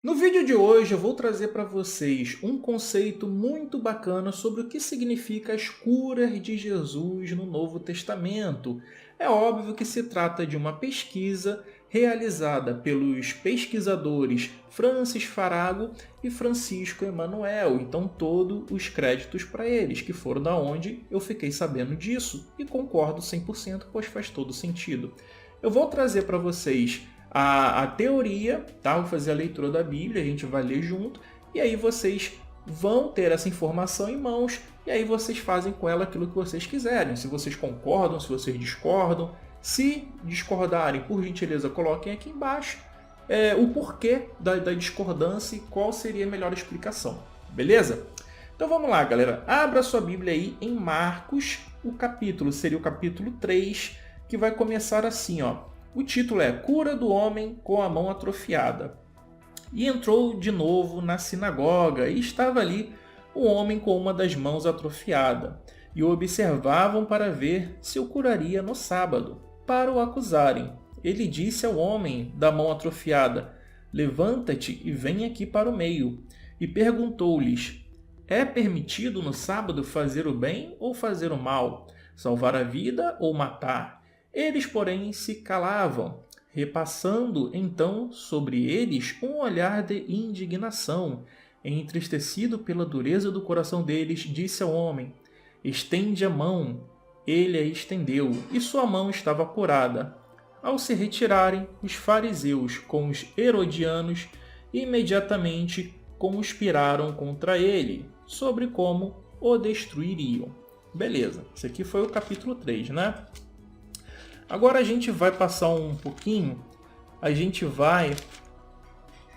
No vídeo de hoje eu vou trazer para vocês um conceito muito bacana sobre o que significa as curas de Jesus no Novo Testamento. É óbvio que se trata de uma pesquisa realizada pelos pesquisadores Francis Farago e Francisco Emanuel, então todos os créditos para eles, que foram da onde eu fiquei sabendo disso e concordo 100%, pois faz todo sentido. Eu vou trazer para vocês a teoria, tá? Vou fazer a leitura da Bíblia, a gente vai ler junto, e aí vocês vão ter essa informação em mãos, e aí vocês fazem com ela aquilo que vocês quiserem. Se vocês concordam, se vocês discordam. Se discordarem, por gentileza, coloquem aqui embaixo o porquê da discordância e qual seria a melhor explicação. Beleza? Então vamos lá, galera. Abra sua Bíblia aí em Marcos, o capítulo, seria o capítulo 3, que vai começar assim, ó. O título é Cura do Homem com a Mão Atrofiada. E entrou de novo na sinagoga, e estava ali um homem com uma das mãos atrofiada, e o observavam para ver se o curaria no sábado, para o acusarem. Ele disse ao homem da mão atrofiada: Levanta-te e vem aqui para o meio. E perguntou-lhes: É permitido no sábado fazer o bem ou fazer o mal? Salvar a vida ou matar? Eles, porém, se calavam, repassando então sobre eles um olhar de indignação. Entristecido pela dureza do coração deles, disse ao homem: Estende a mão. Ele a estendeu, e sua mão estava curada. Ao se retirarem, os fariseus com os herodianos imediatamente conspiraram contra ele, sobre como o destruiriam. Beleza, esse aqui foi o capítulo 3, né? Agora a gente vai passar um pouquinho, a gente vai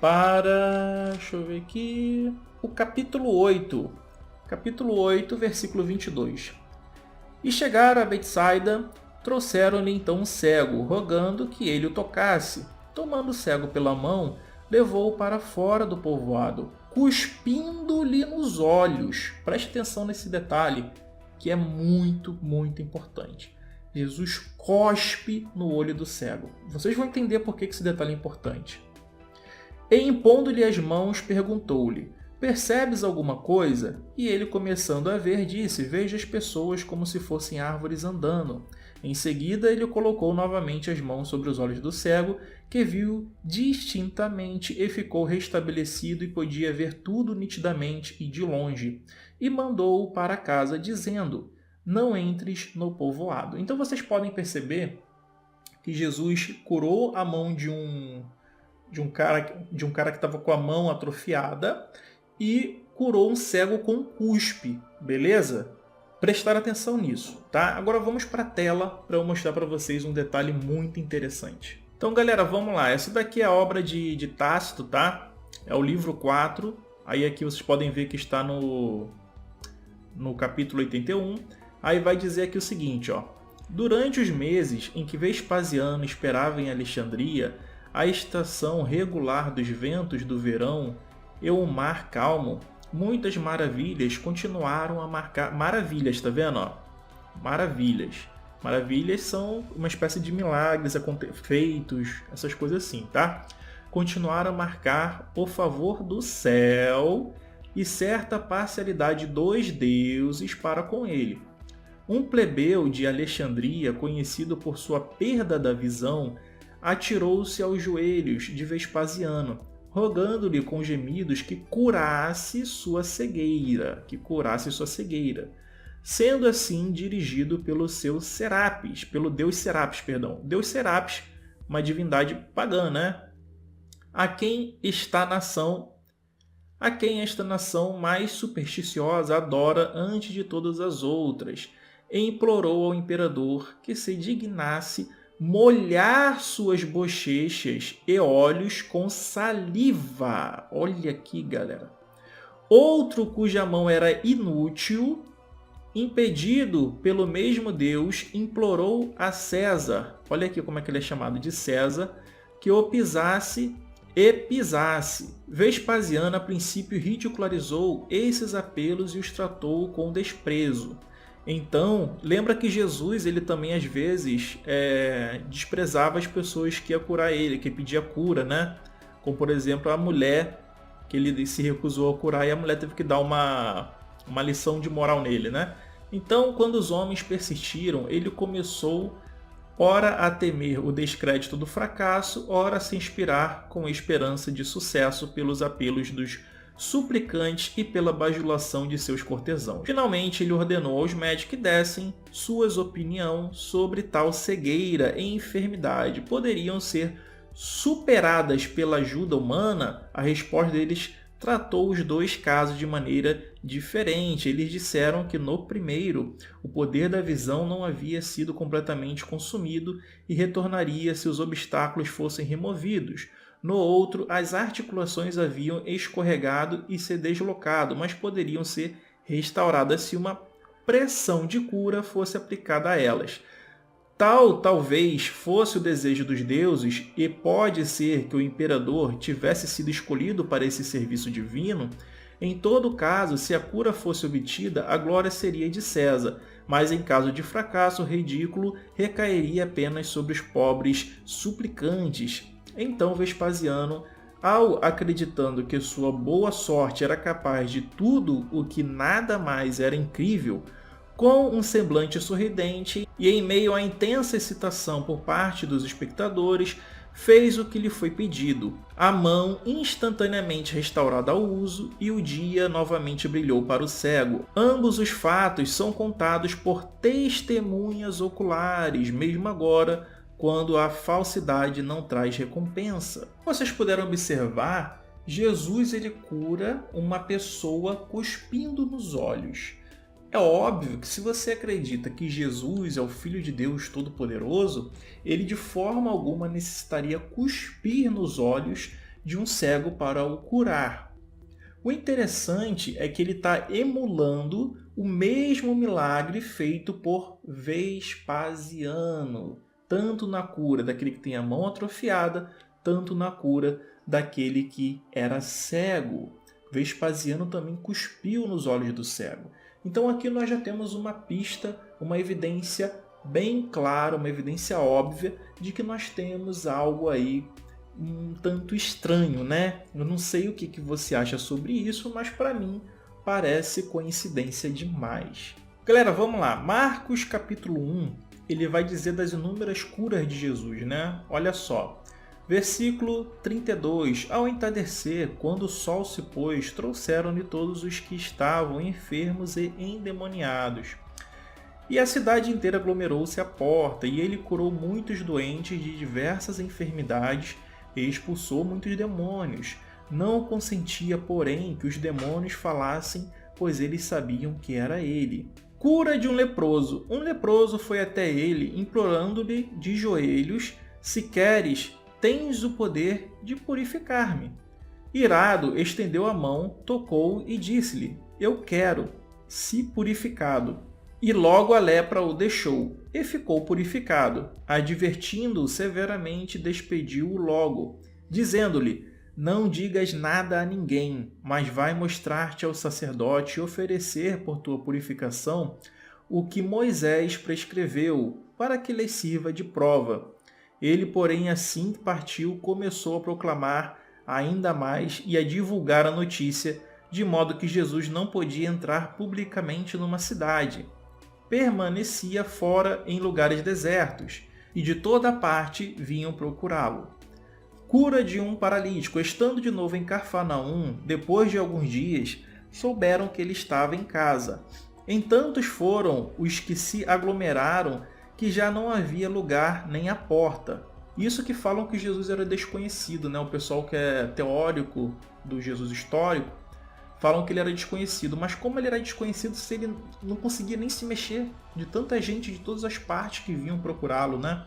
para, deixa eu ver aqui, o capítulo 8. Capítulo 8, versículo 22. E chegaram a Betsaida, trouxeram-lhe então um cego, rogando que ele o tocasse. Tomando o cego pela mão, levou-o para fora do povoado, cuspindo-lhe nos olhos. Preste atenção nesse detalhe, que é muito, muito importante. Jesus cospe no olho do cego. Vocês vão entender por que esse detalhe é importante. E impondo-lhe as mãos, perguntou-lhe: Percebes alguma coisa? E ele, começando a ver, disse: Vejo as pessoas como se fossem árvores andando. Em seguida, ele colocou novamente as mãos sobre os olhos do cego, que viu distintamente e ficou restabelecido e podia ver tudo nitidamente e de longe. E mandou-o para casa, dizendo: Não entres no povoado. Então vocês podem perceber que Jesus curou a mão de um cara que estava com a mão atrofiada e curou um cego com cuspe, beleza? Prestar atenção nisso, tá? Agora vamos para a tela para eu mostrar para vocês um detalhe muito interessante. Então, galera, vamos lá. Essa daqui é a obra de Tácito, tá? É o livro 4. Aí aqui vocês podem ver que está no capítulo 81. Aí vai dizer aqui o seguinte, ó. Durante os meses em que Vespasiano esperava em Alexandria, a estação regular dos ventos do verão e o mar calmo, muitas maravilhas continuaram a marcar... Maravilhas, tá vendo? Ó? Maravilhas. Maravilhas são uma espécie de milagres feitos, essas coisas assim, tá? Continuaram a marcar o favor do céu e certa parcialidade dos deuses para com ele. Um plebeu de Alexandria, conhecido por sua perda da visão, atirou-se aos joelhos de Vespasiano, rogando-lhe com gemidos que curasse sua cegueira, sendo assim dirigido pelo deus Serapis, Deus Serapis, uma divindade pagã, né? A quem esta nação mais supersticiosa adora antes de todas as outras, e implorou ao imperador que se dignasse molhar suas bochechas e olhos com saliva. Olha aqui, galera. Outro cuja mão era inútil, impedido pelo mesmo Deus, implorou a César, olha aqui como é que ele é chamado de César, que o pisasse e pisasse. Vespasiano, a princípio, ridicularizou esses apelos e os tratou com desprezo. Então, lembra que Jesus, ele também às vezes desprezava as pessoas que ia curar ele, que pedia cura, né? como por exemplo a mulher que ele se recusou a curar e a mulher teve que dar uma lição de moral nele, né? Então, quando os homens persistiram, ele começou ora a temer o descrédito do fracasso, ora a se inspirar com esperança de sucesso pelos apelos dos suplicantes e pela bajulação de seus cortesãos. Finalmente, ele ordenou aos médicos que dessem suas opiniões sobre tal cegueira e enfermidade. Poderiam ser superadas pela ajuda humana? A resposta deles tratou os dois casos de maneira diferente. Eles disseram que no primeiro, o poder da visão não havia sido completamente consumido e retornaria se os obstáculos fossem removidos. No outro, as articulações haviam escorregado e se deslocado, mas poderiam ser restauradas se uma pressão de cura fosse aplicada a elas. Talvez fosse o desejo dos deuses, e pode ser que o imperador tivesse sido escolhido para esse serviço divino. Em todo caso, se a cura fosse obtida, a glória seria de César, mas em caso de fracasso, o ridículo recairia apenas sobre os pobres suplicantes. Então Vespasiano, ao acreditando que sua boa sorte era capaz de tudo o que nada mais era incrível, com um semblante sorridente e em meio à intensa excitação por parte dos espectadores, fez o que lhe foi pedido. A mão instantaneamente restaurada ao uso e o dia novamente brilhou para o cego. Ambos os fatos são contados por testemunhas oculares, mesmo agora, quando a falsidade não traz recompensa. Vocês puderam observar, Jesus ele cura uma pessoa cuspindo nos olhos. É óbvio que se você acredita que Jesus é o Filho de Deus Todo-Poderoso, ele de forma alguma necessitaria cuspir nos olhos de um cego para o curar. O interessante é que ele está emulando o mesmo milagre feito por Vespasiano, tanto na cura daquele que tem a mão atrofiada, tanto na cura daquele que era cego. Vespasiano também cuspiu nos olhos do cego. Então aqui nós já temos uma pista, uma evidência bem clara, uma evidência óbvia de que nós temos algo aí um tanto estranho, né? Eu não sei o que você acha sobre isso, mas para mim parece coincidência demais. Galera, vamos lá. Marcos capítulo 1, ele vai dizer das inúmeras curas de Jesus, né? Olha só. Versículo 32. Ao entardecer, quando o sol se pôs, trouxeram-lhe todos os que estavam enfermos e endemoniados. E a cidade inteira aglomerou-se à porta, e ele curou muitos doentes de diversas enfermidades e expulsou muitos demônios. Não consentia, porém, que os demônios falassem, pois eles sabiam que era ele. Cura de um leproso. Um leproso foi até ele, implorando-lhe de joelhos: se queres, tens o poder de purificar-me. Irado, estendeu a mão, tocou e disse-lhe: eu quero, se purificado. E logo a lepra o deixou, e ficou purificado. Advertindo-o severamente, despediu-o logo, dizendo-lhe: não digas nada a ninguém, mas vai mostrar-te ao sacerdote e oferecer por tua purificação o que Moisés prescreveu, para que lhe sirva de prova. Ele, porém, assim que partiu, começou a proclamar ainda mais e a divulgar a notícia, de modo que Jesus não podia entrar publicamente numa cidade. Permanecia fora em lugares desertos, e de toda parte vinham procurá-lo. Cura de um paralítico. Estando de novo em Cafarnaum, depois de alguns dias, souberam que ele estava em casa. Em tantos foram os que se aglomeraram que já não havia lugar nem à porta. Isso que falam que Jesus era desconhecido, né? O pessoal que é teórico do Jesus histórico falam que ele era desconhecido. Mas como ele era desconhecido se ele não conseguia nem se mexer de tanta gente de todas as partes que vinham procurá-lo, né?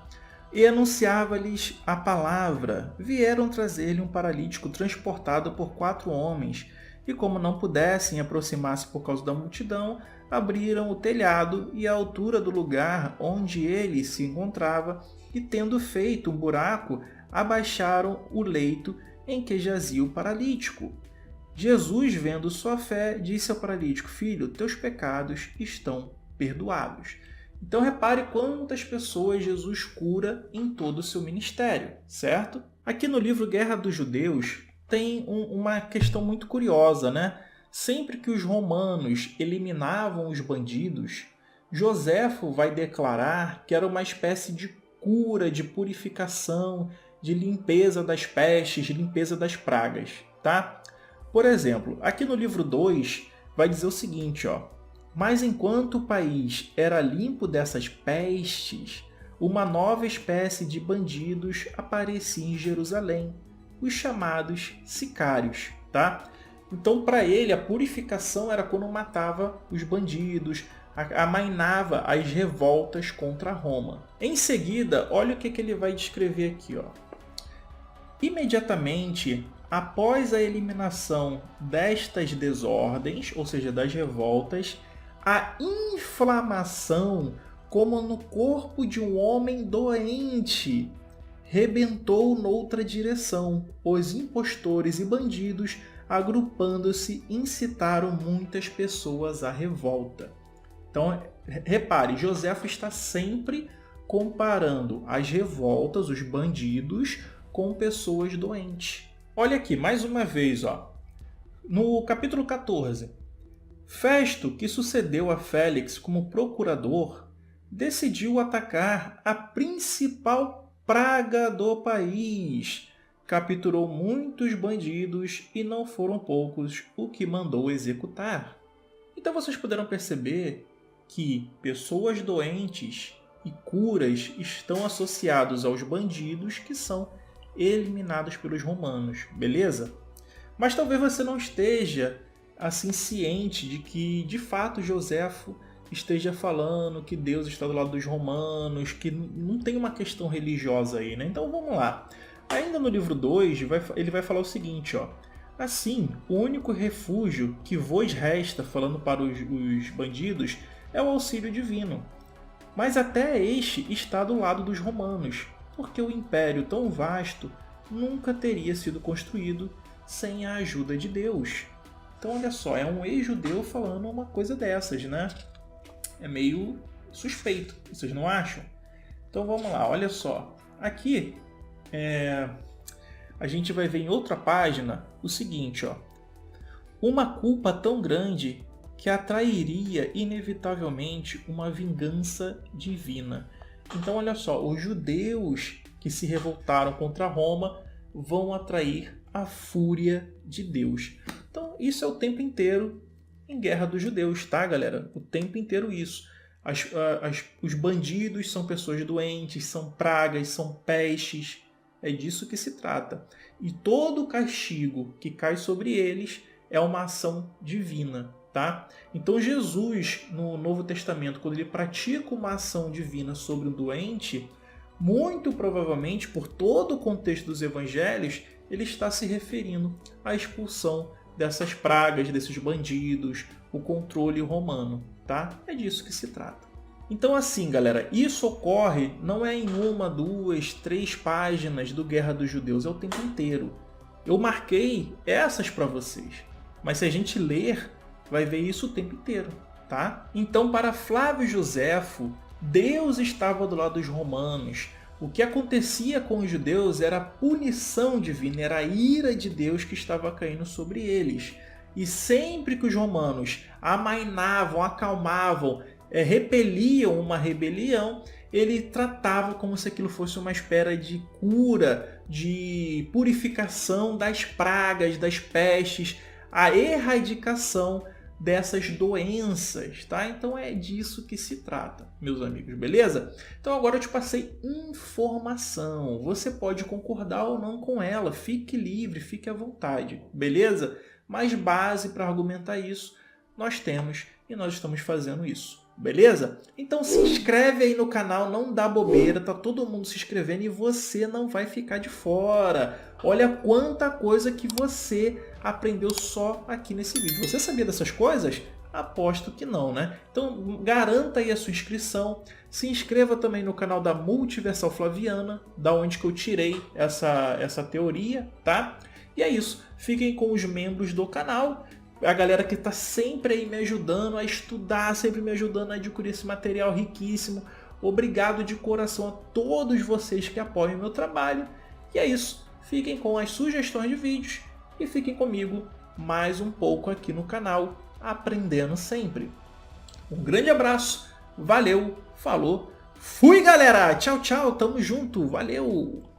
E anunciava-lhes a palavra. Vieram trazer-lhe um paralítico transportado por 4 homens. E como não pudessem aproximar-se por causa da multidão, abriram o telhado e a altura do lugar onde ele se encontrava, e tendo feito um buraco, abaixaram o leito em que jazia o paralítico. Jesus, vendo sua fé, disse ao paralítico: filho, teus pecados estão perdoados. Então repare quantas pessoas Jesus cura em todo o seu ministério, certo? Aqui no livro Guerra dos Judeus tem uma questão muito curiosa, né? Sempre que os romanos eliminavam os bandidos, Joséfo vai declarar que era uma espécie de cura, de purificação, de limpeza das pestes, de limpeza das pragas, tá? Por exemplo, aqui no livro 2 vai dizer o seguinte, ó: mas enquanto o país era limpo dessas pestes, uma nova espécie de bandidos aparecia em Jerusalém, os chamados sicários, tá? Então, para ele, a purificação era quando matava os bandidos, amainava as revoltas contra Roma. Em seguida, olha o que ele vai descrever aqui, ó. Imediatamente após a eliminação destas desordens, ou seja, das revoltas, a inflamação, como no corpo de um homem doente, rebentou noutra direção. Os impostores e bandidos, agrupando-se, incitaram muitas pessoas à revolta. Então, repare, Joséfo está sempre comparando as revoltas, os bandidos, com pessoas doentes. Olha aqui, mais uma vez, ó. No capítulo 14. Festo, que sucedeu a Félix como procurador, decidiu atacar a principal praga do país. Capturou muitos bandidos e não foram poucos o que mandou executar. Então vocês puderam perceber que pessoas doentes e curas estão associados aos bandidos que são eliminados pelos romanos, beleza? Mas talvez você não esteja assim ciente de que de fato Joséfo esteja falando que Deus está do lado dos romanos, que não tem uma questão religiosa aí, né? Então vamos lá. Ainda no livro 2, ele vai falar o seguinte, ó: assim, o único refúgio que vos resta, falando para os bandidos, é o auxílio divino. Mas até este está do lado dos romanos, porque o império tão vasto nunca teria sido construído sem a ajuda de Deus. Então olha só, é um ex-judeu falando uma coisa dessas, né? É meio suspeito, vocês não acham? Então vamos lá, olha só. Aqui a gente vai ver em outra página o seguinte, ó: uma culpa tão grande que atrairia inevitavelmente uma vingança divina. Então olha só, os judeus que se revoltaram contra Roma vão atrair a fúria de Deus. Então isso é o tempo inteiro em Guerra dos Judeus, tá, galera? O tempo inteiro isso. Os bandidos são pessoas doentes, são pragas, são pestes. É disso que se trata. E todo o castigo que cai sobre eles é uma ação divina, tá? Então Jesus, no Novo Testamento, quando ele pratica uma ação divina sobre um doente, muito provavelmente, por todo o contexto dos evangelhos, ele está se referindo à expulsão dessas pragas, desses bandidos, o controle romano, tá? É disso que se trata. Então assim, galera, isso ocorre não é em uma, duas, três páginas do Guerra dos Judeus, é o tempo inteiro. Eu marquei essas para vocês, mas se a gente ler, vai ver isso o tempo inteiro, tá? Então, para Flávio Joséfo, Deus estava do lado dos romanos. O que acontecia com os judeus era a punição divina, era a ira de Deus que estava caindo sobre eles. E sempre que os romanos amainavam, acalmavam, repeliam uma rebelião, ele tratava como se aquilo fosse uma espécie de cura, de purificação das pragas, das pestes, a erradicação dessas doenças, tá? Então é disso que se trata, meus amigos, beleza? Então agora eu te passei informação, você pode concordar ou não com ela, fique livre, fique à vontade, beleza? Mas base para argumentar isso nós temos e nós estamos fazendo isso. Beleza? Então se inscreve aí no canal, não dá bobeira, tá todo mundo se inscrevendo e você não vai ficar de fora. Olha quanta coisa que você aprendeu só aqui nesse vídeo. Você sabia dessas coisas? Aposto que não, né? Então garanta aí a sua inscrição, se inscreva também no canal da Multiversal Flaviana, da onde que eu tirei essa teoria, tá? E é isso, fiquem com os membros do canal. A galera que está sempre aí me ajudando a estudar, sempre me ajudando a adquirir esse material riquíssimo. Obrigado de coração a todos vocês que apoiam o meu trabalho. E é isso. fiquem com as sugestões de vídeos e fiquem comigo mais um pouco aqui no canal, aprendendo sempre. Um grande abraço, valeu, falou, fui galera, tchau, tchau, tamo junto, valeu!